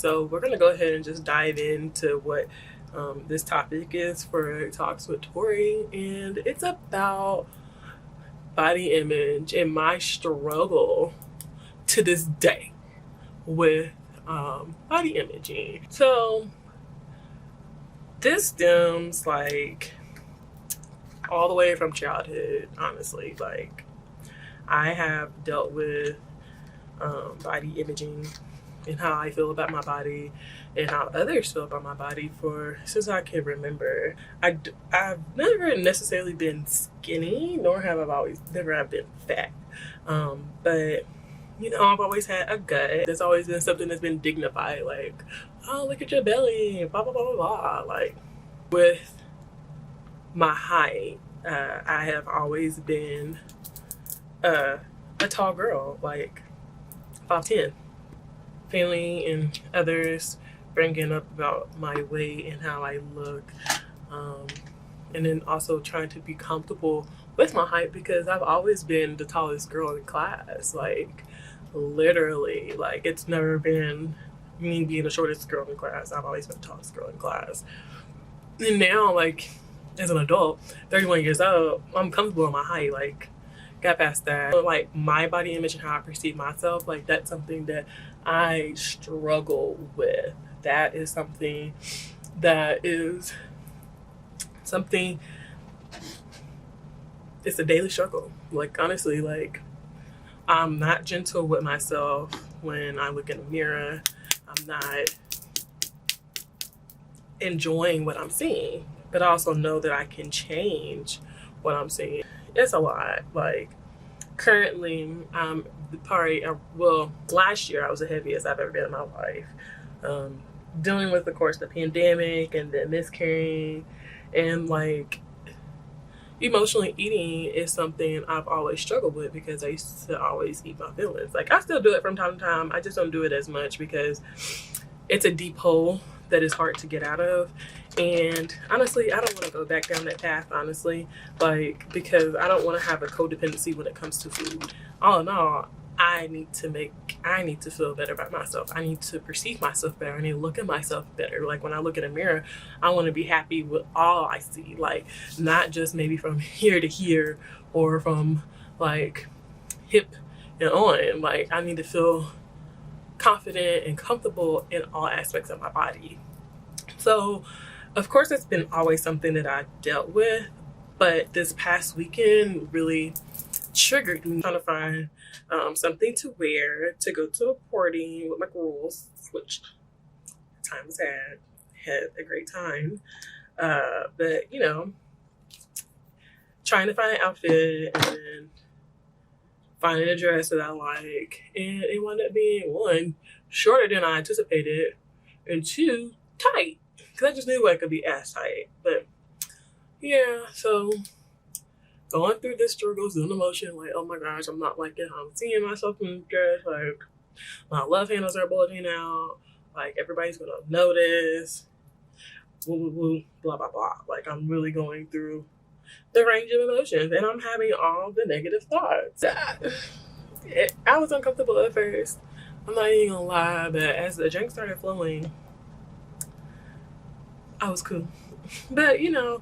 So we're gonna go ahead and just dive into what this topic is for Talks with Torie, and it's about body image and my struggle to this day with body imaging. So this stems like all the way from childhood, honestly. Like, I have dealt with body imaging and how I feel about my body and how others feel about my body since I can remember. I've never necessarily been skinny, nor have never been fat. But you know, I've always had a gut. There's always been something that's been dignified, like, oh, look at your belly, blah, blah, blah, blah, blah. Like, with my height, I have always been a tall girl, like 5'10". Family and others bringing up about my weight and how I look, and then also trying to be comfortable with my height, because I've always been the tallest girl in class. Like, literally, like, it's never been me being the shortest girl in class. I've always been the tallest girl in class. And now, like, as an adult, 31 years old, I'm comfortable in my height. Like, got past that. But, like, my body image and how I perceive myself, like, that's something that I struggle with. That is something it's a daily struggle. Like, honestly, like, I'm not gentle with myself when I look in the mirror. I'm not enjoying what I'm seeing, but I also know that I can change what I'm seeing. It's a lot. Like, currently, last year I was the heaviest I've ever been in my life. Dealing with, of course, the pandemic and the miscarrying, and like, emotionally eating is something I've always struggled with, because I used to always eat my feelings. Like, I still do it from time to time. I just don't do it as much because it's a deep hole that is hard to get out of. And honestly, I don't want to go back down that path, honestly, like, because I don't want to have a codependency when it comes to food. All in all, I need to feel better about myself. I need to perceive myself better. I need to look at myself better. Like, when I look in a mirror, I want to be happy with all I see. Like, not just maybe from here to here or from like hip and on. Like, I need to feel confident and comfortable in all aspects of my body. So, of course, it's been always something that I dealt with, but this past weekend really triggered me, trying to find something to wear to go to a party with my girls, which time was had a great time. But you know, trying to find an outfit and then finding a dress that I like, and it wound up being, one, shorter than I anticipated, and two, tight, because I just knew I could be ass tight. But yeah, so going through this struggles and emotion, like, oh my gosh, I'm not liking how I'm seeing myself in the dress. Like, my love handles are bulging out. Like, everybody's gonna notice. Woo, woo, woo, blah, blah, blah. Like, I'm really going through the range of emotions, and I'm having all the negative thoughts. I was uncomfortable at first. I'm not even gonna lie, but as the drink started flowing, I was cool. But you know,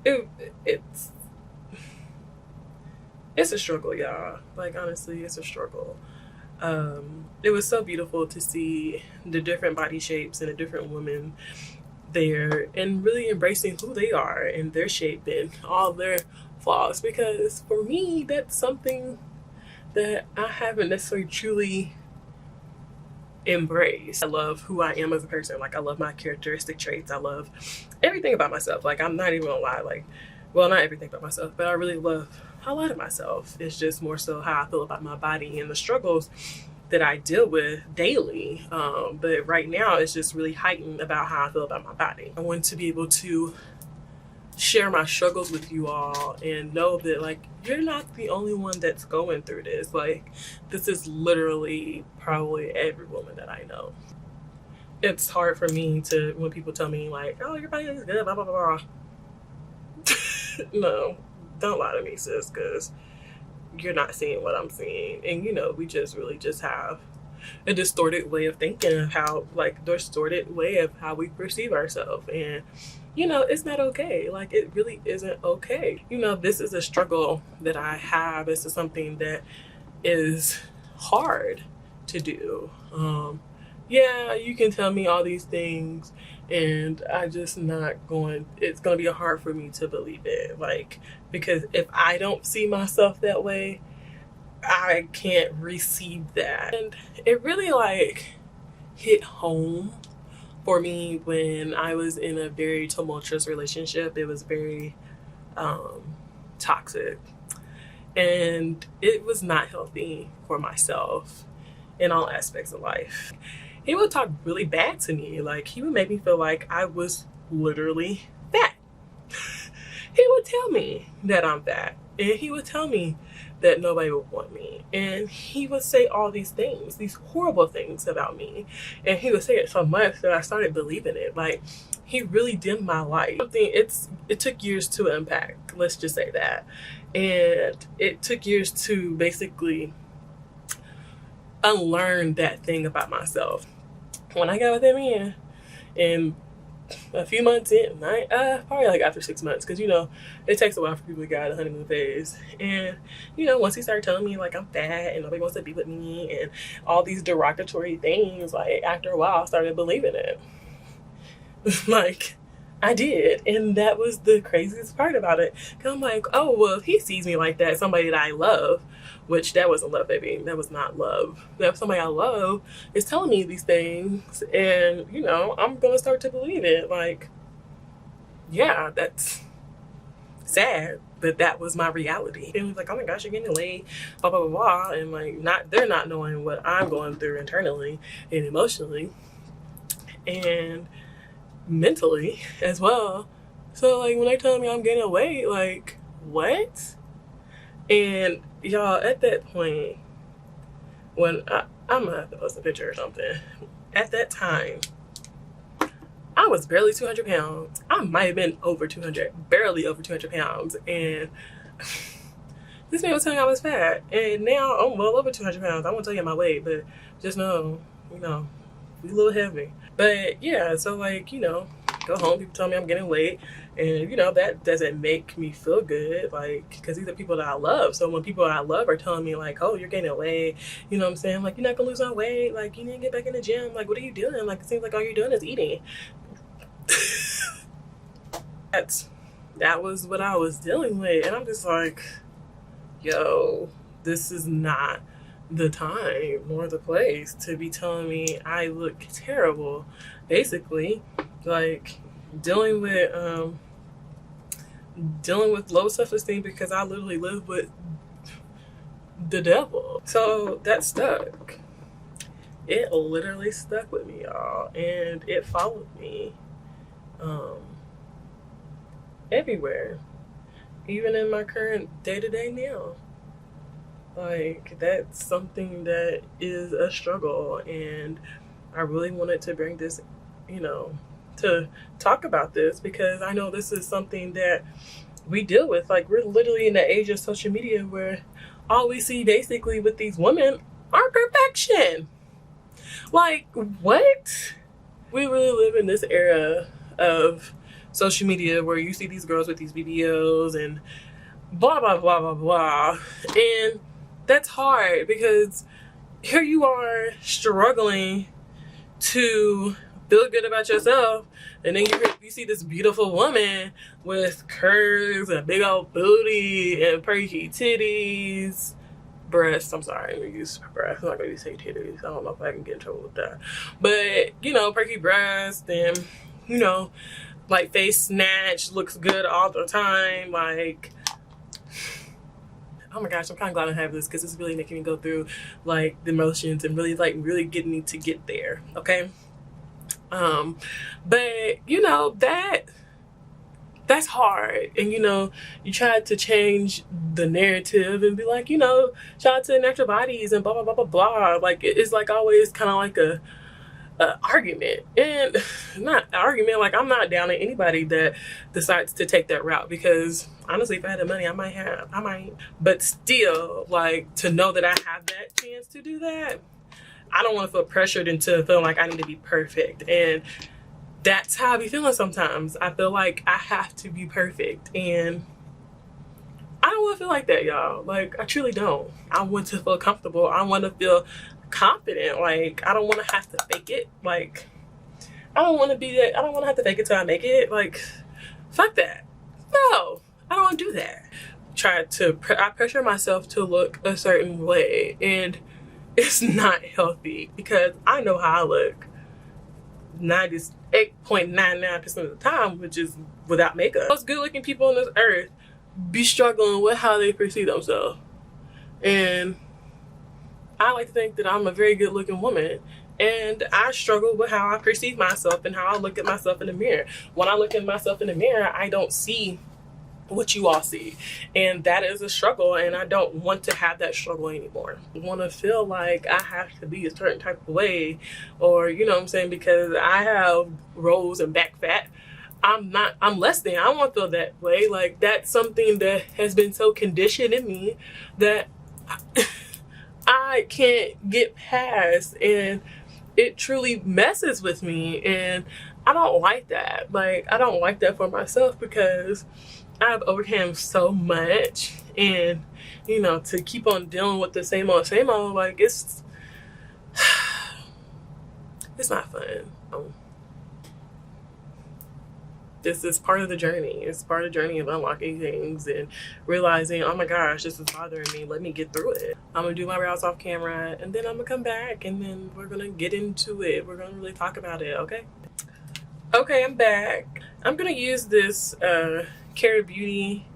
it's a struggle, y'all. Like, honestly, it's a struggle. It was so beautiful to see the different body shapes and the different women there, and really embracing who they are and their shape and all their flaws, because for me, that's something that I haven't necessarily truly embraced. I love who I am as a person. Like, I love my characteristic traits. I love everything about myself. Like, I'm not even gonna lie. Like, well, not everything about myself, but I really love a lot of myself. It's just more so how I feel about my body and the struggles that I deal with daily. But right now, it's just really heightened about how I feel about my body. I want to be able to share my struggles with you all and know that, like, you're not the only one that's going through this. Like, this is literally probably every woman that I know. It's hard for me to, when people tell me, like, oh, your body is good, blah, blah, blah, blah. No, don't lie to me, sis, because you're not seeing what I'm seeing. And, you know, we just really just have a distorted way of thinking of how, like, distorted way of how we perceive ourselves. And you know, it's not okay. Like, it really isn't okay. You know, this is a struggle that I have. This is something that is hard to do. Yeah, you can tell me all these things and I just not going, it's going to be hard for me to believe it. Like, because if I don't see myself that way, I can't receive that. And it really like hit home for me when I was in a very tumultuous relationship. It was very toxic, and it was not healthy for myself in all aspects of life. He would talk really bad to me. Like, he would make me feel like I was literally fat. He would tell me that I'm fat, and he would tell me that nobody would want me, and he would say all these things, these horrible things about me, and he would say it so much that I started believing it. Like, he really dimmed my light. It took years to unpack, let's just say that, and it took years to basically unlearn that thing about myself. When I got with him in, and a few months in, probably like after 6 months, because you know it takes a while for people to get out of the honeymoon phase. And you know, once he started telling me like I'm fat and nobody wants to be with me and all these derogatory things, like after a while I started believing it. Like, I did, and that was the craziest part about it. Cause I'm like, oh well, if he sees me like that, somebody that I love, which that wasn't love, baby. That was not love. That somebody I love is telling me these things, and you know, I'm gonna start to believe it. Like, yeah, that's sad, but that was my reality. And he's like, oh my gosh, you're getting laid, blah blah blah blah, and like, they're not knowing what I'm going through internally and emotionally and mentally as well. So like, when they tell me I'm gaining weight, like, what? And y'all, at that point, when I'm gonna have to post a picture or something, at that time I was barely 200 pounds. I might have been over 200, barely over 200 pounds, and this man was telling me I was fat, and now I'm well over 200 pounds. I won't tell you my weight, but just know, you know, we a little heavy. But yeah, so like, you know, go home, people tell me I'm getting weight, and you know, that doesn't make me feel good, like, because these are people that I love. So when people that I love are telling me like, oh, you're gaining weight, you know what I'm saying, like, you're not gonna lose no weight, like, you need to get back in the gym, like, what are you doing? Like, it seems like all you're doing is eating. That was what I was dealing with, and I'm just like, yo, this is not the time nor the place to be telling me I look terrible. Basically, like, dealing with low self-esteem because I literally live with the devil. So that stuck. It literally stuck with me, y'all, and it followed me everywhere, even in my current day-to-day now. Like, that's something that is a struggle, and I really wanted to bring this, you know, to talk about this, because I know this is something that we deal with. Like, we're literally in the age of social media where all we see basically with these women are perfection. Like, what? We really live in this era of social media where you see these girls with these BBLs and blah blah blah blah blah, and that's hard because here you are struggling to feel good about yourself, and then you see this beautiful woman with curves and a big old booty and perky titties, breasts. I'm sorry, I'm gonna use breasts. I'm not gonna say titties. I don't know if I can get in trouble with that. But you know, perky breasts, and you know, like, face snatch, looks good all the time. Like, oh my gosh, I'm kind of glad I have this, because it's really making me go through like the emotions and really getting me to get there. Okay. But you know, that's hard, and you know, you try to change the narrative and be like, you know, shout out to natural bodies and blah blah blah blah blah. Like, it's like always kind of like a argument, and not an argument. Like, I'm not down at anybody that decides to take that route, because honestly, if I had the money, I might, but still, like, to know that I have that chance to do that, I don't want to feel pressured into feeling like I need to be perfect. And that's how I be feeling sometimes. I feel like I have to be perfect, and I don't want to feel like that, y'all. Like, I truly don't. I want to feel comfortable. I want to feel confident. Like, I don't want to have to fake it. Like, I don't want to be that. I don't want to have to fake it till I make it. Like, fuck that. No, I don't want to do that. I pressure myself to look a certain way, and it's not healthy because I know how I look 98.99% of the time, which is without makeup. Most good looking people on this earth be struggling with how they perceive themselves. And I like to think that I'm a very good looking woman, and I struggle with how I perceive myself and how I look at myself in the mirror. When I look at myself in the mirror, I don't see what you all see, and that is a struggle, and I don't want to have that struggle anymore. I want to feel like I have to be a certain type of way, or you know what I'm saying, because I have rolls and back fat. I'm less than. I don't want to feel that way. Like, that's something that has been so conditioned in me that I can't get past, and it truly messes with me, and I don't like that. Like, I don't like that for myself, because I've overcome so much, and you know, to keep on dealing with the same old, like, it's not fun. This is part of the journey. It's part of the journey of unlocking things and realizing, oh my gosh, this is bothering me. Let me get through it. I'm gonna do my brows off camera, and then I'm gonna come back, and then we're gonna get into it. We're gonna really talk about it, okay? Okay, I'm back. I'm gonna use this Cara Beauty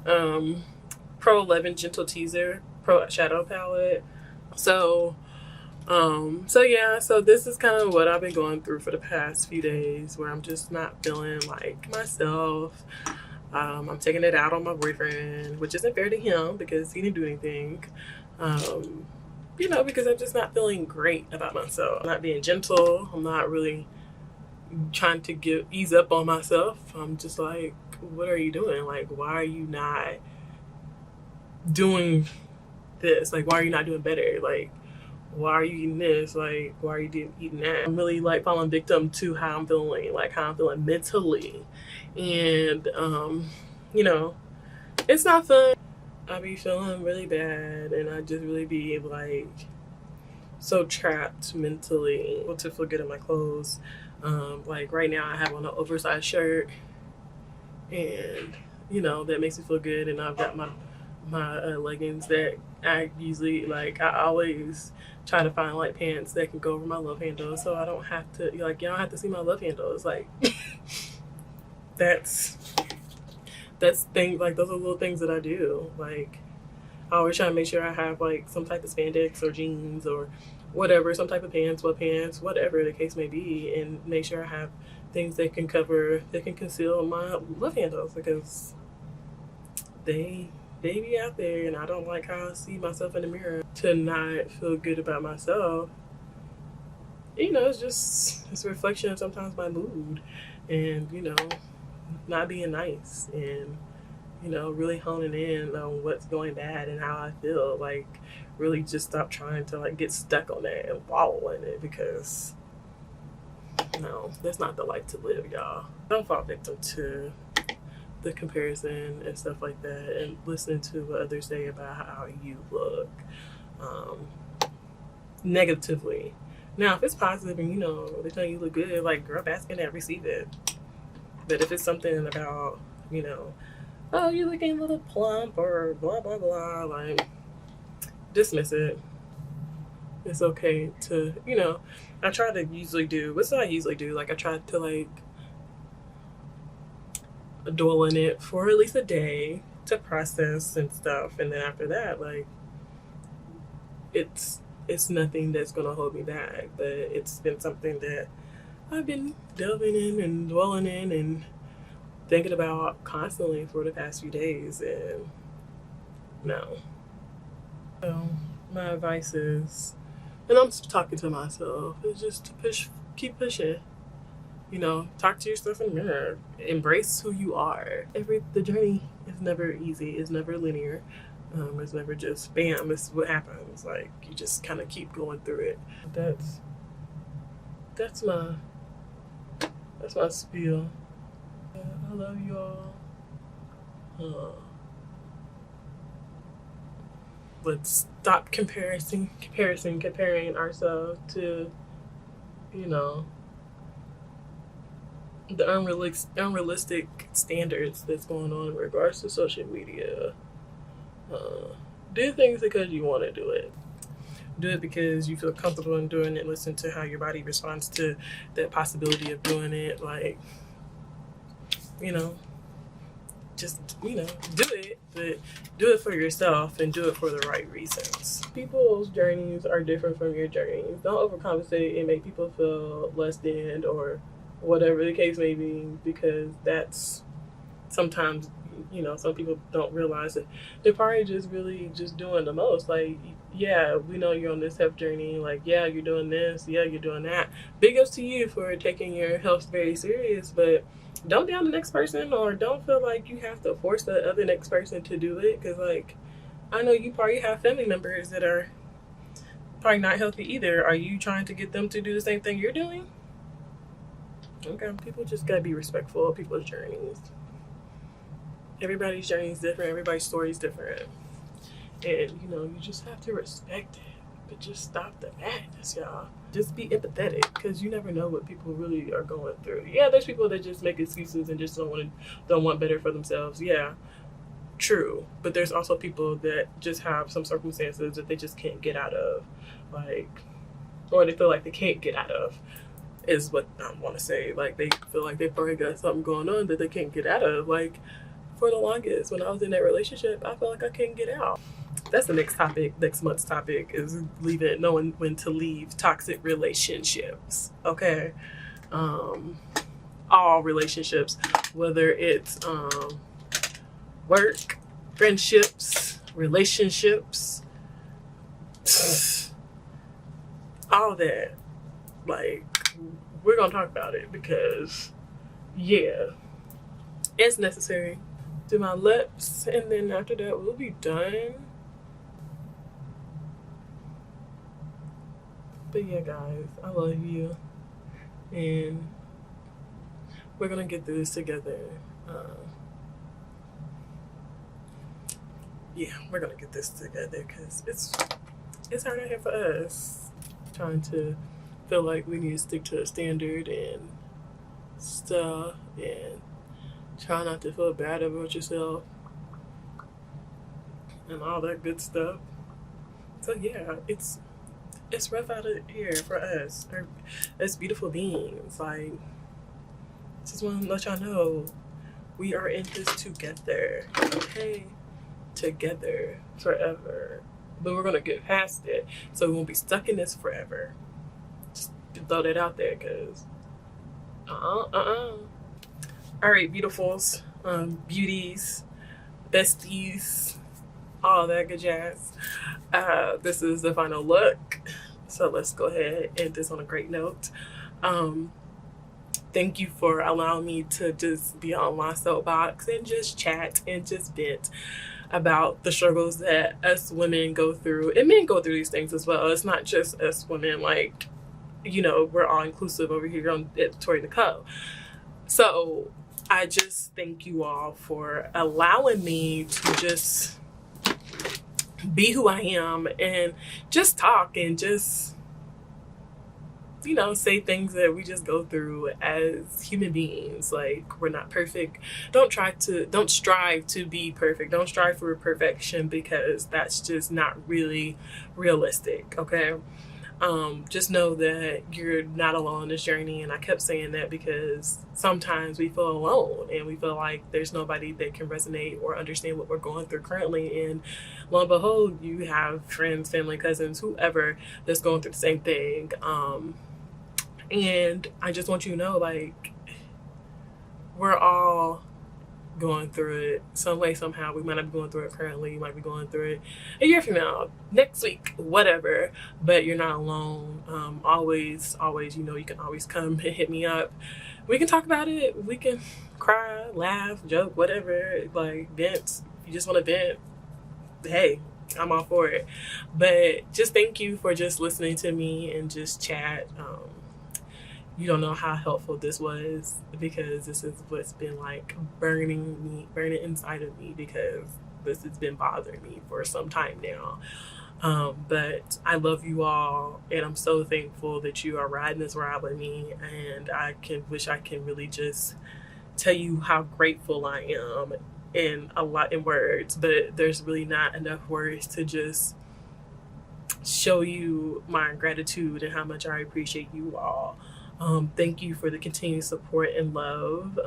Pro 11 Gentle Teaser Pro Shadow Palette. So yeah, so this is kind of what I've been going through for the past few days, where I'm just not feeling like myself. I'm taking it out on my boyfriend, which isn't fair to him because he didn't do anything. You know, because I'm just not feeling great about myself. I'm not being gentle. I'm not really trying to ease up on myself. I'm just like, what are you doing? Like, why are you not doing this? Like, why are you not doing better? Like, why are you eating this? Like, why are you eating that? I'm really like falling victim to how I'm feeling, like how I'm feeling mentally. And you know, it's not fun. I be feeling really bad, and I just really be like so trapped mentally. Able to feel good in my clothes. Like right now I have on an oversized shirt, and you know, that makes me feel good, and I've got my leggings that I usually like. I always try to find like pants that can go over my love handles, so I don't have to, like, y'all don't have to see my love handles. Like that's things, like those are little things that I do. Like, I always try to make sure I have like some type of spandex or jeans or whatever, some type of pants, sweatpants, whatever the case may be, and make sure I have things that can conceal my love handles, because they be out there, and I don't like how I see myself in the mirror. To not feel good about myself, you know, it's a reflection of sometimes my mood, and you know, not being nice, and you know, really honing in on what's going bad and how I feel. Like, really just stop trying to like get stuck on that and wallow in it, because no, that's not the life to live, y'all. Don't fall victim to the comparison and stuff like that, and listen to what others say about how you look negatively. Now, if it's positive and you know they tell you look good, like, girl, bask in that, receive it. But if it's something about, you know, oh, you're looking a little plump or blah blah blah, like, dismiss it. It's okay to, you know, I try to usually do, what's what I usually do, like, I try to like dwell in it for at least a day to process and stuff, and then after that, like, it's nothing that's gonna hold me back. But it's been something that I've been delving in and dwelling in and thinking about constantly for the past few days, and no. So my advice is, and I'm talking to myself, is just to keep pushing. You know, talk to yourself in the mirror. Embrace who you are. The journey is never easy. It's never linear. It's never just bam, it's what happens. Like, you just kind of keep going through it. That's my spiel. Yeah, I love you all. Let's stop comparing ourselves to, you know, the unrealistic standards that's going on in regards to social media. Do things because you want to do it. Do it because you feel comfortable in doing it. Listen to how your body responds to that possibility of doing it. Like, you know, just, you know, do it, but do it for yourself and do it for the right reasons. People's journeys are different from your journeys. Don't overcompensate and make people feel less than or whatever the case may be, because that's sometimes, you know, some people don't realize that they're probably just really just doing the most. Like, yeah, we know you're on this health journey. Like, yeah, you're doing this. Yeah, you're doing that. Big ups to you for taking your health very serious, but don't down the next person, or don't feel like you have to force the other next person to do it. Because, like, I know you probably have family members that are probably not healthy either. Are you trying to get them to do the same thing you're doing? Okay, people just gotta be respectful of people's journeys. Everybody's journey is different. Everybody's story is different. And, you know, you just have to respect it. But just stop the madness, y'all. Just be empathetic, because you never know what people really are going through. Yeah, there's people that just make excuses and just don't want better for themselves. Yeah, true. But there's also people that just have some circumstances that they just can't get out of. Like, or they feel like they can't get out of, is what I want to say. Like, they feel like they've already got something going on that they can't get out of. Like, for the longest, when I was in that relationship, I felt like I couldn't get out. That's the next topic, next month's topic, is knowing when to leave toxic relationships. Okay, all relationships, whether it's work, friendships, relationships, all that. Like, we're gonna talk about it because, yeah, it's necessary. Do my lips, and then after that we'll be done. But yeah, guys, I love you, and we're gonna get through this together. Yeah, we're gonna get this together, because it's hard out here for us, trying to feel like we need to stick to a standard and stuff, and try not to feel bad about yourself and all that good stuff. So yeah, it's rough out here for us as beautiful beings. Like, just want to let y'all know we are in this together, okay? Together forever. But we're gonna get past it, so we won't be stuck in this forever. Just throw that out there, because all right, beautifuls, beauties, besties, all that good jazz. This is the final look, so let's go ahead and end this on a great note. Thank you for allowing me to just be on my soapbox and just chat and just vent about the struggles that us women go through, and men go through these things as well. It's not just us women. Like, you know, we're all inclusive over here at Torie. So I just thank you all for allowing me to just be who I am and just talk and just, you know, say things that we just go through as human beings. Like, we're not perfect. Don't strive to be perfect. Don't strive for perfection, because that's just not really realistic, okay? Just know that you're not alone in this journey. And I kept saying that because sometimes we feel alone and we feel like there's nobody that can resonate or understand what we're going through currently. And lo and behold, you have friends, family, cousins, whoever that's going through the same thing. And I just want you to know, like, we're all going through it some way, somehow. We might not be going through it currently. You might be going through it a year from now, next week, whatever, but you're not alone. Always, you know, you can always come and hit me up. We can talk about it. We can cry, laugh, joke, whatever, like, vent. If you just want to vent, hey, I'm all for it. But just thank you for just listening to me and just chat. You don't know how helpful this was, because this is what's been like burning inside of me, because this has been bothering me for some time now. But I love you all, and I'm so thankful that you are riding this ride with me, and I wish I can really just tell you how grateful I am in words, but there's really not enough words to just show you my gratitude and how much I appreciate you all. Thank you for the continued support and love.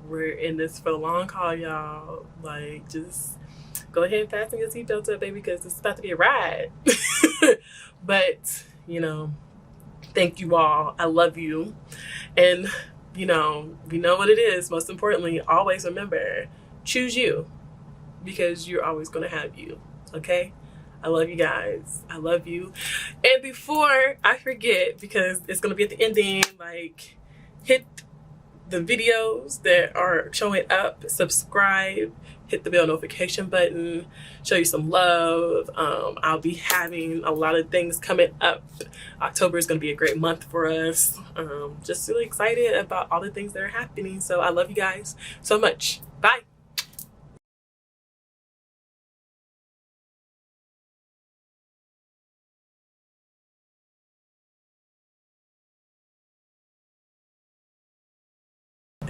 We're in this for the long haul, y'all. Like, just go ahead and fasten your seatbelts up, baby, because this is about to be a ride. But, you know, thank you all. I love you. And, you know what it is. Most importantly, always remember, choose you, because you're always going to have you. Okay? I love you guys. I love you. And before I forget, because it's going to be at the ending, like, hit the videos that are showing up, subscribe, hit the bell notification button, show you some love. I'll be having a lot of things coming up. October is going to be a great month for us. Just really excited about all the things that are happening. So I love you guys so much. Bye.